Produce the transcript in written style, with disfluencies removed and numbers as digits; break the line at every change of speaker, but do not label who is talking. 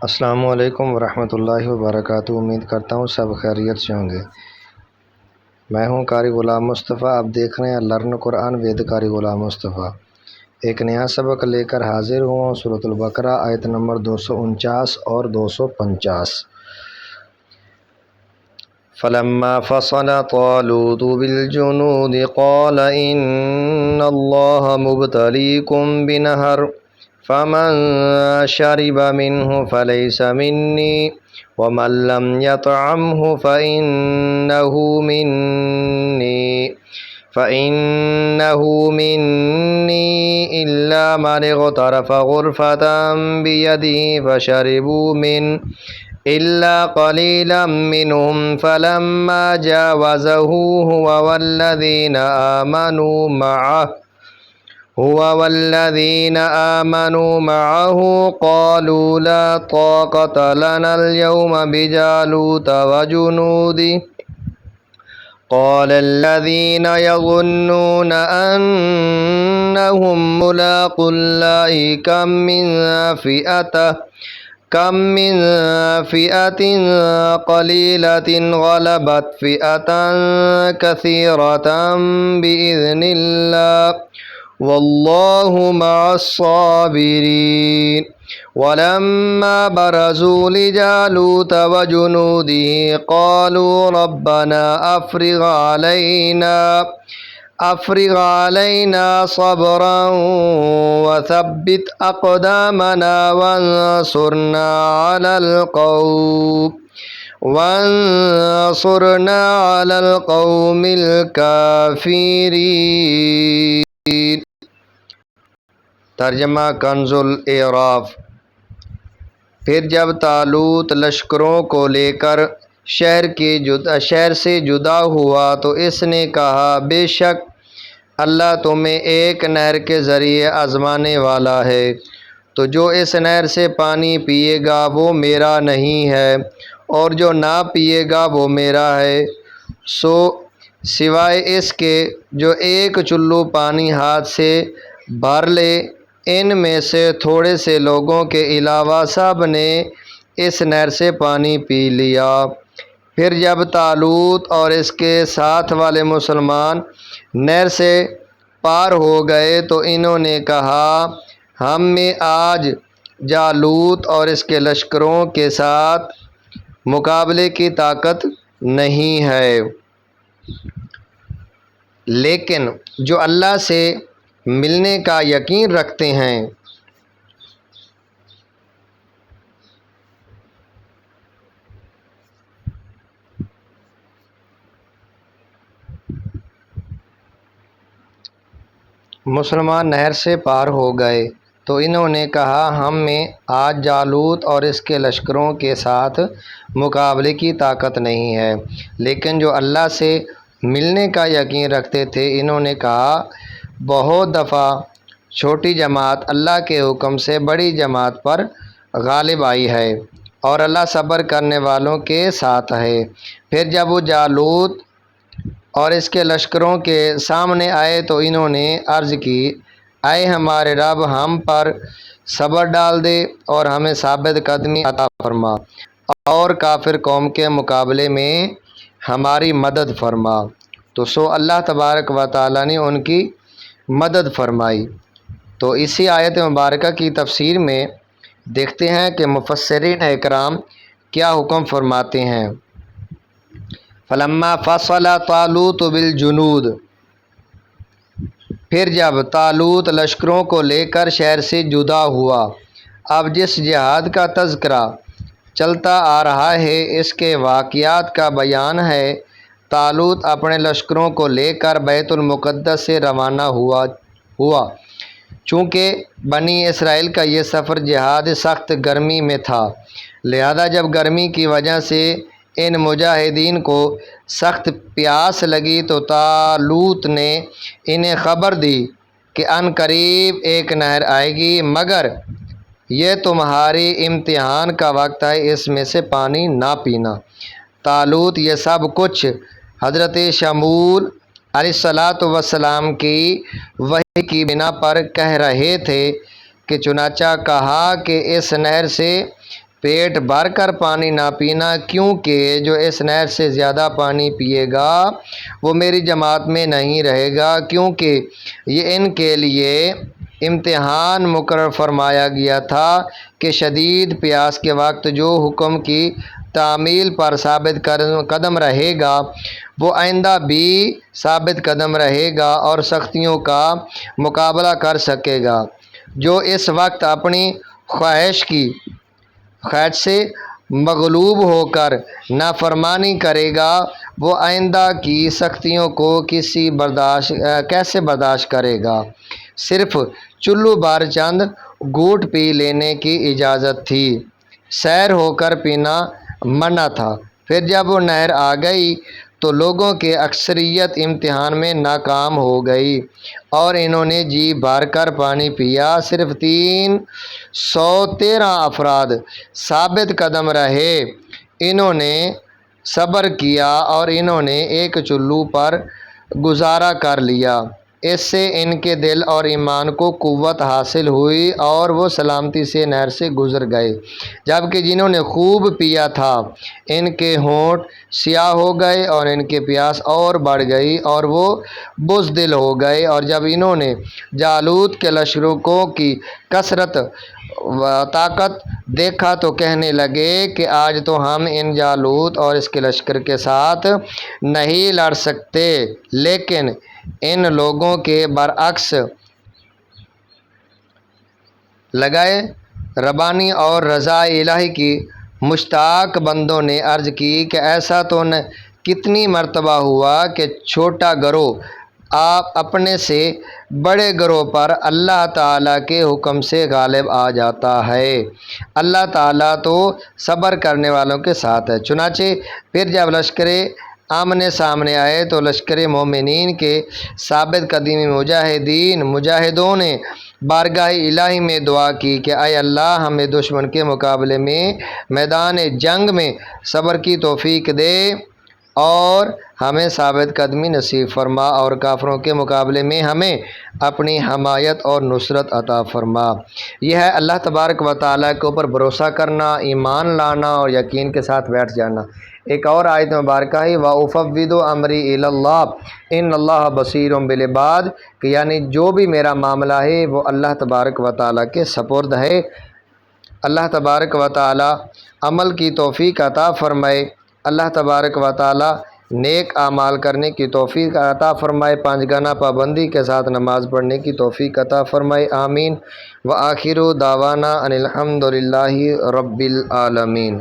السلام علیکم ورحمۃ اللہ وبرکاتہ۔ امید کرتا ہوں سب خیریت سے ہوں گے۔ میں ہوں قاری غلام مصطفیٰ۔ آپ دیکھ رہے ہیں لرن قرآن ود قاری غلام مصطفیٰ۔ ایک نیا سبق لے کر حاضر ہوں سورۃ البقرہ آیت نمبر 249 اور 250۔ فلما فصل طالوت بالجنود قال ان اللہ مبتلیکم بنہر فمن شرب منه فليس مني ومن لم يطعمه فإنه مني إلا من اغترف غرفة بيده فشربوا منه إلا قليلا منهم فلما جاوزه هو والذين آمنوا معه قالوا لا طاقة لنا اليوم بجالوت وجنوده قال الذين يظنون أنهم ملاقو الله كم من فئة قليلة غلبت فئة كثيرة بإذن الله والله مع الصابرين ولما برزوا لجالوت وجنوده قالوا ربنا أفرغ علينا صبرا وثبت أقدامنا وانصرنا على القوم الكافرين۔ ترجمہ کنز الاعراف۔ پھر جب طالوت لشکروں کو لے کر شہر سے جدا ہوا تو اس نے کہا بے شک اللہ تمہیں ایک نہر کے ذریعے آزمانے والا ہے، تو جو اس نہر سے پانی پیے گا وہ میرا نہیں ہے اور جو نہ پیے گا وہ میرا ہے، سوائے اس کے جو ایک چلو پانی ہاتھ سے بھر لے۔ ان میں سے تھوڑے سے لوگوں کے علاوہ سب نے اس نہر سے پانی پی لیا۔ پھر جب طالوت اور اس کے ساتھ والے مسلمان نہر سے پار ہو گئے تو انہوں نے کہا ہم میں آج جالوت اور اس کے لشکروں کے ساتھ مقابلے کی طاقت نہیں ہے، لیکن جو اللہ سے ملنے کا یقین رکھتے ہیں مسلمان نہر سے پار ہو گئے تو انہوں نے کہا ہم میں آج جالوت اور اس کے لشکروں کے ساتھ مقابلے کی طاقت نہیں ہے، لیکن جو اللہ سے ملنے کا یقین رکھتے تھے انہوں نے کہا بہت دفعہ چھوٹی جماعت اللہ کے حکم سے بڑی جماعت پر غالب آئی ہے اور اللہ صبر کرنے والوں کے ساتھ ہے۔ پھر جب وہ جالوت اور اس کے لشکروں کے سامنے آئے تو انہوں نے عرض کی اے ہمارے رب ہم پر صبر ڈال دے اور ہمیں ثابت قدمی عطا فرما اور کافر قوم کے مقابلے میں ہماری مدد فرما۔ تو اللہ تبارک و تعالیٰ نے ان کی مدد فرمائی۔ تو اسی آیت مبارکہ کی تفسیر میں دیکھتے ہیں کہ مفسرین اکرام کیا حکم فرماتے ہیں۔ فلما فصل طالوت بالجنود، پھر جب طالوت لشکروں کو لے کر شہر سے جدا ہوا۔ اب جس جہاد کا تذکرہ چلتا آ رہا ہے اس کے واقعات کا بیان ہے۔ طالوت اپنے لشکروں کو لے کر بیت المقدس سے روانہ ہوا۔ چونکہ بنی اسرائیل کا یہ سفر جہاد سخت گرمی میں تھا، لہذا جب گرمی کی وجہ سے ان مجاہدین کو سخت پیاس لگی تو طالوت نے انہیں خبر دی کہ عن قریب ایک نہر آئے گی، مگر یہ تمہاری امتحان کا وقت ہے، اس میں سے پانی نہ پینا۔ طالوت یہ سب کچھ حضرت شمول علیہ السلام کی وحی کی بنا پر کہہ رہے تھے کہ چنانچہ کہا کہ اس نہر سے پیٹ بھر کر پانی نہ پینا، کیونکہ جو اس نہر سے زیادہ پانی پیے گا وہ میری جماعت میں نہیں رہے گا، کیونکہ یہ ان کے لیے امتحان مقرر فرمایا گیا تھا کہ شدید پیاس کے وقت جو حکم کی تعمیل پر ثابت قدم رہے گا وہ آئندہ بھی ثابت قدم رہے گا اور سختیوں کا مقابلہ کر سکے گا۔ جو اس وقت اپنی خواہش سے مغلوب ہو کر نافرمانی کرے گا وہ آئندہ کی سختیوں کو کیسے برداشت کرے گا۔ صرف چلو بھر چند گھونٹ پی لینے کی اجازت تھی، سیر ہو کر پینا منع تھا۔ پھر جب وہ نہر آ گئی تو لوگوں کی اکثریت امتحان میں ناکام ہو گئی اور انہوں نے جی بھر کر پانی پیا۔ صرف 313 افراد ثابت قدم رہے، انہوں نے صبر کیا اور انہوں نے ایک چلو پر گزارا کر لیا۔ اس سے ان کے دل اور ایمان کو قوت حاصل ہوئی اور وہ سلامتی سے نہر سے گزر گئے، جبکہ جنہوں نے خوب پیا تھا ان کے ہونٹ سیاہ ہو گئے اور ان کی پیاس اور بڑھ گئی اور وہ بزدل ہو گئے۔ اور جب انہوں نے جالوت کے لشکروں کی کثرت و طاقت دیکھا تو کہنے لگے کہ آج تو ہم ان جالوت اور اس کے لشکر کے ساتھ نہیں لڑ سکتے، لیکن ان لوگوں کے برعکس لگائے ربانی اور رضا الہی کی مشتاق بندوں نے عرض کی کہ ایسا تو کتنی مرتبہ ہوا کہ چھوٹا گروہ اپنے سے بڑے گروہ پر اللہ تعالیٰ کے حکم سے غالب آ جاتا ہے۔ اللہ تعالیٰ تو صبر کرنے والوں کے ساتھ ہے۔ چنانچہ پھر جب لشکر آمنے سامنے آئے تو لشکر مومنین کے ثابت قدم مجاہدوں نے بارگاہ الہی میں دعا کی کہ اے اللہ ہمیں دشمن کے مقابلے میں میدان جنگ میں صبر کی توفیق دے اور ہمیں ثابت قدمی نصیب فرما اور کافروں کے مقابلے میں ہمیں اپنی حمایت اور نصرت عطا فرما۔ یہ ہے اللہ تبارک و تعالیٰ کے اوپر بھروسہ کرنا، ایمان لانا اور یقین کے ساتھ بیٹھ جانا۔ ایک اور آیت مبارکہ ہے وَأُفَوِّضُ أَمْرِي إِلَى اللَّهِ إِنَّ اللَّهَ بَصِيرٌ بِالْعِبَادِ، کہ یعنی جو بھی میرا معاملہ ہے وہ اللہ تبارک و تعالیٰ کے سپرد ہے۔ اللہ تبارک و تعالیٰ عمل کی توفیق عطا فرمائے، اللہ تبارک و تعالیٰ نیک اعمال کرنے کی توفیق عطا فرمائے، 5 گانا پابندی کے ساتھ نماز پڑھنے کی توفیق عطا فرمائے، آمین۔ وآخر دعوانا ان الحمد للہ رب العالمین۔